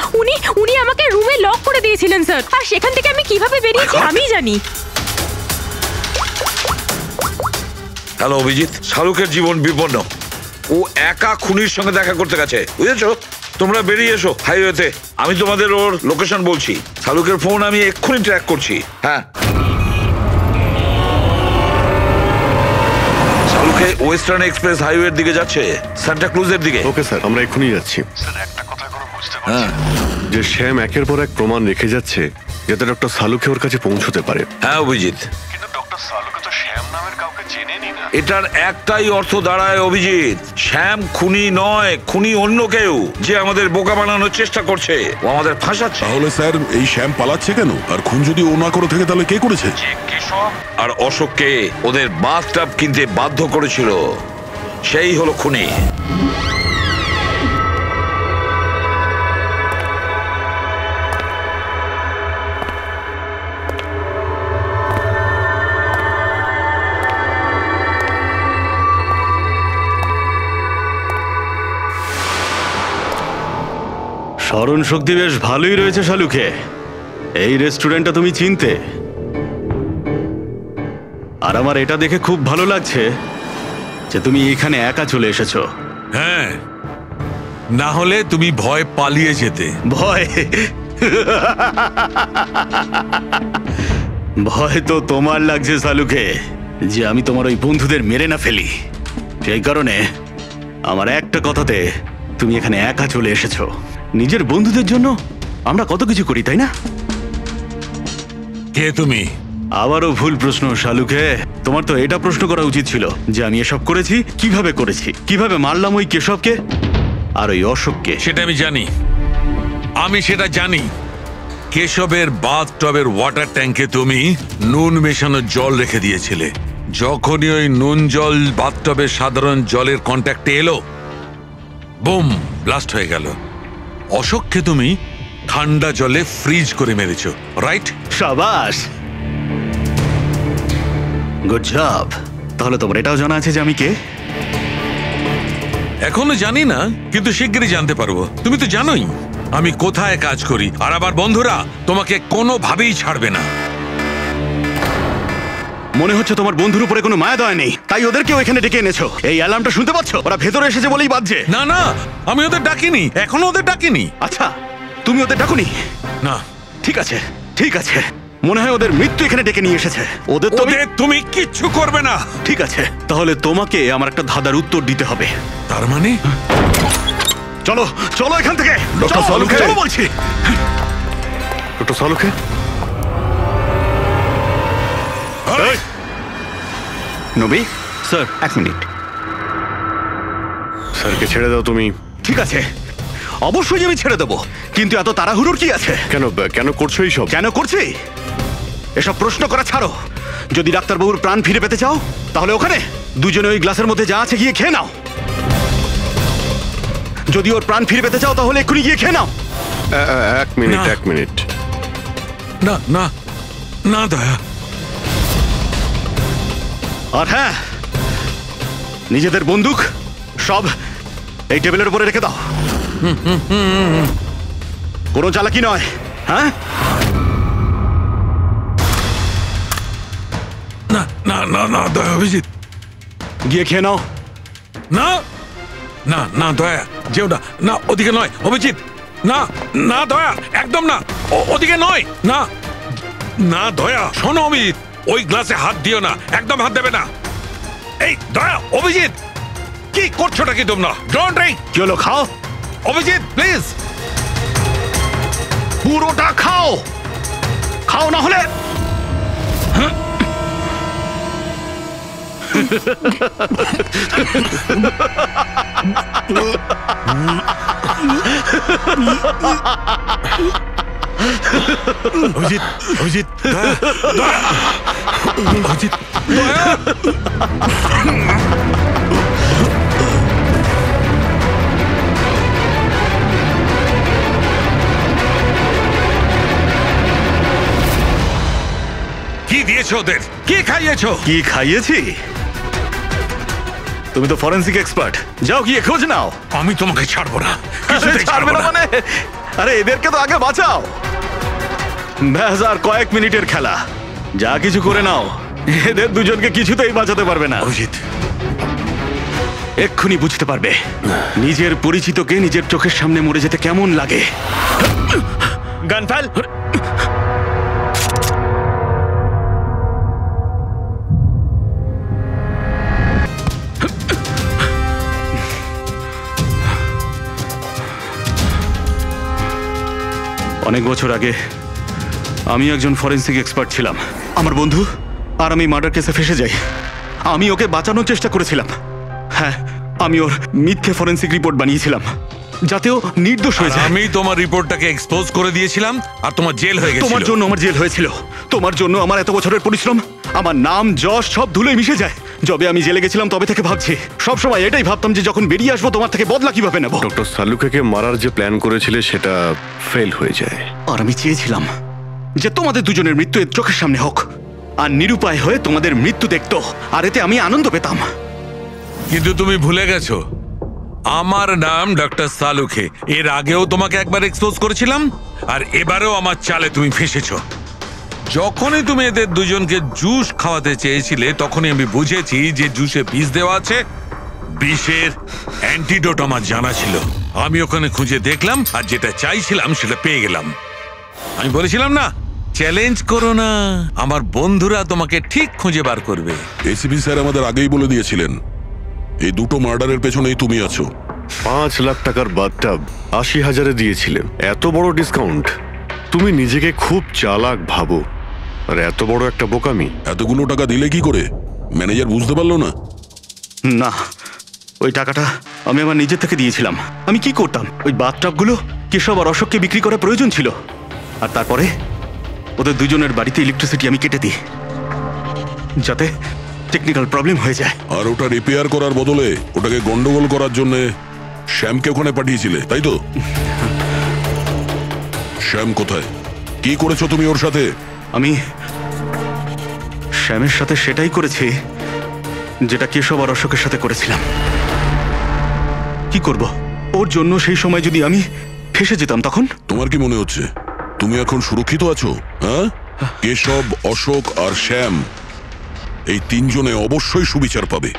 উনি আমাকে রুমে লক করে দিয়েছিলেন স্যার, আর সেখান থেকে আমি কিভাবে বেরিয়েছি আমি জানি। হ্যালো অভিজিৎ, শাহরুখের জীবন বিপন্ন। ও একা খুনির সঙ্গে দেখা করতে গেছে, বুঝেছো? তোমরা বেরিয়ে এসো হাইওয়েতে, আমি তোমাদের ওর লোকেশন বলছি। শাহরুখের ফোন আমি এক্ষুনি ট্র্যাক করছি। হ্যাঁ, শাহরুখে ওয়েস্টার্ন এক্সপ্রেস হাইওয়ের দিকে যাচ্ছে, সান্টা ক্রুজের দিকে। ওকে স্যার, আমরা এক্ষুনি যাচ্ছি। হ্যাঁ, যে শ্যাম একের পর এক প্রমাণ রেখে যাচ্ছে যাতে ডক্টর সালুকে ওর কাছে পৌঁছতে পারে। হ্যাঁ অভিজিৎ, এটার একটাই অর্থ দাঁড়ায় অভিজিৎ, শ্যাম খুনি নয়, খুনি অন্য কেউ, যে আমাদের বোকা বানানোর চেষ্টা করছে, ও আমাদের ফাঁসাচ্ছে। তাহলে স্যার এই শ্যাম পালাচ্ছে কেন? আর খুন যদি ও না করে থাকে তাহলে কে করেছে? আর অশোককে ওদের বাথটব কিনতে বাধ্য করেছিল, সেই হলো খুনি। স্মরণ শক্তি বেশ ভালোই রয়েছে শালুকে। এই রেস্টুরেন্টটা তুমি চিনতে, আর আমার এটা দেখে খুব ভালো লাগছে যে তুমি এখানে একা চলে এসেছো। হ্যাঁ, না হলে তুমি ভয় পালিয়ে যেতে। ভয়? ভয় তো তোমার লাগছে সালুকে, যে আমি তোমার ওই বন্ধুদের মেরে না ফেলি। সেই কারণে আমার একটা কথাতে তুমি এখানে একা চলে এসেছো। নিজের বন্ধুদের জন্য আমরা কত কিছু করি, তাই না? কে তুমি? আবারও ভুল প্রশ্ন শালুকে। তোমার তো এটা প্রশ্ন করা উচিত ছিল যে আমি এসব করেছি, কিভাবে করেছি, কিভাবে মারলাম ওই কেশবকে আর ওই অশোককে। সেটা আমি জানি, আমি সেটা জানি। কেশবের বাথটবের ওয়াটার ট্যাঙ্কে তুমি নুন মেশানো জল রেখে দিয়েছিলে। যখনই ওই নুন জল বাথটবের সাধারণ জলের কন্ট্যাক্টে এলো, বুম, ব্লাস্ট হয়ে গেল। অশোককে তুমি ঠান্ডা জলে ফ্রিজ করে মেরেছো, রাইট? শাবাশ, গুড জব। তাহলে তোমার এটাও জানা আছে যে আমি কে? এখনো জানি না, কিন্তু শিগগিরই জানতে পারবো। তুমি তো জানোই আমি কোথায় কাজ করি, আর আবার বন্ধুরা তোমাকে কোনোভাবেই ছাড়বে না। মনে হচ্ছে তোমার বন্ধুর উপরে কোনো মায়া দয়া নেই, তাই ওদেরকেও এখানে ডেকে এনেছো। এই অ্যালার্মটা শুনতে পাচ্ছ? ওরা ভেতরে এসেছে বলেই বাজছে। না না, আমি ওদের ডাকিনি, এখনো ওদের ডাকিনি। আচ্ছা, তুমি ওদের ডাকুনি? না। ঠিক আছে, ঠিক আছে। মনে হয় ওদের মৃত্যু এখানে ডেকে নিয়ে এসেছে। ওদের তুমি কিচ্ছু করবে না। ঠিক আছে, তাহলে তোমাকে আমার একটা ধাঁধার উত্তর দিতে হবে। তার মানে? চলো চলো এখান থেকে। ডক্টর সালুকে, চলো বলছি। ডক্টর সালুকে, নবী স্যার, 1 মিনিট। স্যারকে ছেড়ে দাও তুমি। ঠিক আছে, অবশ্যই আমি ছেড়ে দেবো, কিন্তু এত তাড়াহুড়োর কি আছে? কেন কেন করছো এইসব? কেন করছি এসব প্রশ্ন করা ছাড়ো। যদি ডাক্তারবাবুর প্রাণ ফিরে পেতে চাও, তাহলে ওখানে দুজনে ওই গ্লাসের মধ্যে যা আছে গিয়ে খেয়ে নাও। যদি ওর প্রাণ ফিরে পেতে চাও, তাহলে এক্ষুনি গিয়ে খেয়ে নাও। 1 মিনিট, 1 মিনিট। না না না দয়া। আর হ্যাঁ, নিজেদের বন্দুক সব এই টেবিলের উপরে রেখে দাও। কোনো চালাকি নয়, হ্যাঁ? না না না না দয়া, অভিজিৎ গিয়ে খেয়ে নাও। না না না দয়া, যেও না। না, ওদিকে নয় অভিজিৎ। না না দয়া, একদম না, ওদিকে নয়। না না দয়া, শোনো অভিজিৎ, ওই গ্লাসে হাত দিও না, একদম হাত দেবে না। এই দয়া, অভিজিৎ কি করছোটা কি তোমরা? Don't drink. কি হলো? খাও অভিজিৎ, প্লিজ। পুরোটা খাও, খাও না হলে। অভিজিৎ, অভিজিৎ, দয়া, দয়া, অভিজিৎ, দয়া। কি দিয়েছো ওদের? কি খাইয়েছো? কি খাইয়েছি? তুমি তো ফরেন্সিক এক্সপার্ট, যাও গিয়ে খোঁজ নাও। আমি তোমাকে ছাড়বো না। ছাড়বে না মানে? আরে এদেরকে তো আগে বাঁচাও। ব্যাস, আর কয়েক মিনিটের খেলা, যা কিছু করে নাও। এদের দুজনকে কিছুতেই বাঁচাতে পারবে না। অজিত, এক্ষুনি বুঝতে পারবে নিজের পরিচিতকে নিজের চোখের সামনে মরে যেতে কেমন লাগে। গান ফেল। অনেক বছর আগে আমি একজন ফরেন্সিক এক্সপার্ট ছিলাম। আমার বন্ধু আর আমি মার্ডার কেসে ফেসে যাই। আমি ওকে বাঁচানোর চেষ্টা করেছিলাম। হ্যাঁ, আমি ওর মিথ্যে ফরেন্সিক রিপোর্ট বানিয়েছিলাম যাতে ও নির্দোষ হয়ে যায়। আমি তোমার রিপোর্টটাকে এক্সপোজ করে দিয়েছিলাম আর তোমার জেল হয়ে গেছিল। তোমার জন্য আমার জেল হয়েছিল। তোমার জন্য আমার এত বছরের পরিশ্রম, আমার নাম যশ সব ধুলোয় মিশে যায়। যবে আমি জেলে গেছিলাম তবে থেকে ভাবছি, সবসময় এটাই ভাবতাম যে যখন বেরিয়ে আসবো তোমার থেকে বদলা কিভাবে নেব। ডক্টর সালুকে মারার যে প্ল্যান করেছিলে সেটা ফেল হয়ে যায়। আর আমি চেয়েছিলাম যে তোমাদের দুজনের মৃত্যু এর চোখের সামনে হোক, আর নিরুপায় হয়ে তোমাদের মৃত্যু দেখতো, আর এতে আমি আনন্দ পেতাম। কিন্তু তুমি ভুলে গেছো আমার নাম ডক্টর সালুকে। এর আগেও তোমাকে একবার এক্সপোজ করেছিলাম, আর এবারেও আমার চালে তুমি ফেসেছো। যখনই তুমি এদের দুজনকে জুস খাওয়াতে চেয়েছিলে তখনই আমি বুঝেছি যে জুসে বিষ দেওয়া আছে। বিষের অ্যান্টিডোট আমার জানা ছিল। আমি ওখানে খুঁজে দেখলাম আর যেটা চাইছিলাম সেটা পেয়ে গেলাম। আমি বলেছিলাম না, চ্যালেঞ্জ করো না, আমার বন্ধুরা তোমাকে ঠিক খুঁজে বার করবে। এসিপি স্যার আমাদের আগেই বলে দিয়েছিলেন এই দুটো মার্ডারের পেছনেই তুমি আছো। 5 লাখ টাকার বাথটাব 80,000-এ দিয়েছিলে। এত বড় ডিসকাউন্ট! তুমি নিজেকে খুব চালাক ভাবো, আর এত বড় একটা বোকামি। এতগুলো টাকা দিলে কি করে? ম্যানেজার বুঝতে পারলো না? না, ওই টাকাটা আমি আমার নিজের থেকে দিয়েছিলাম। আমি কি করতাম, ওই বাথটাবগুলো কেশব আর অশোককে বিক্রি করার প্রয়োজন ছিল, আর তারপরে ওদের দুজনের বাড়িতে ইলেকট্রিসিটি আমি কেটে দিই যাতে টেকনিক্যাল প্রবলেম হয়ে যায়। আর ওটা রিপেয়ার করার বদলে ওটাকে গন্ডগোল করার জন্য শ্যামকে ওখানে পাঠিয়েছিলে, তাই তো? শ্যাম কোথায়? কি করেছো তুমি ওর সাথে? আমি শ্যামের সাথে সেটাই করেছি যেটা কেশব আর অশোকের সাথে করেছিলাম। কি করব, ওর জন্য সেই সময় যদি আমি ফেসে যেতাম তখন? তোমার কি মনে হচ্ছে তুমি এখন সুরক্ষিত আছো? হ্যাঁ, কেশব, অশোক আর শ্যাম এই তিনজনে অবশ্যই সুবিচার পাবে।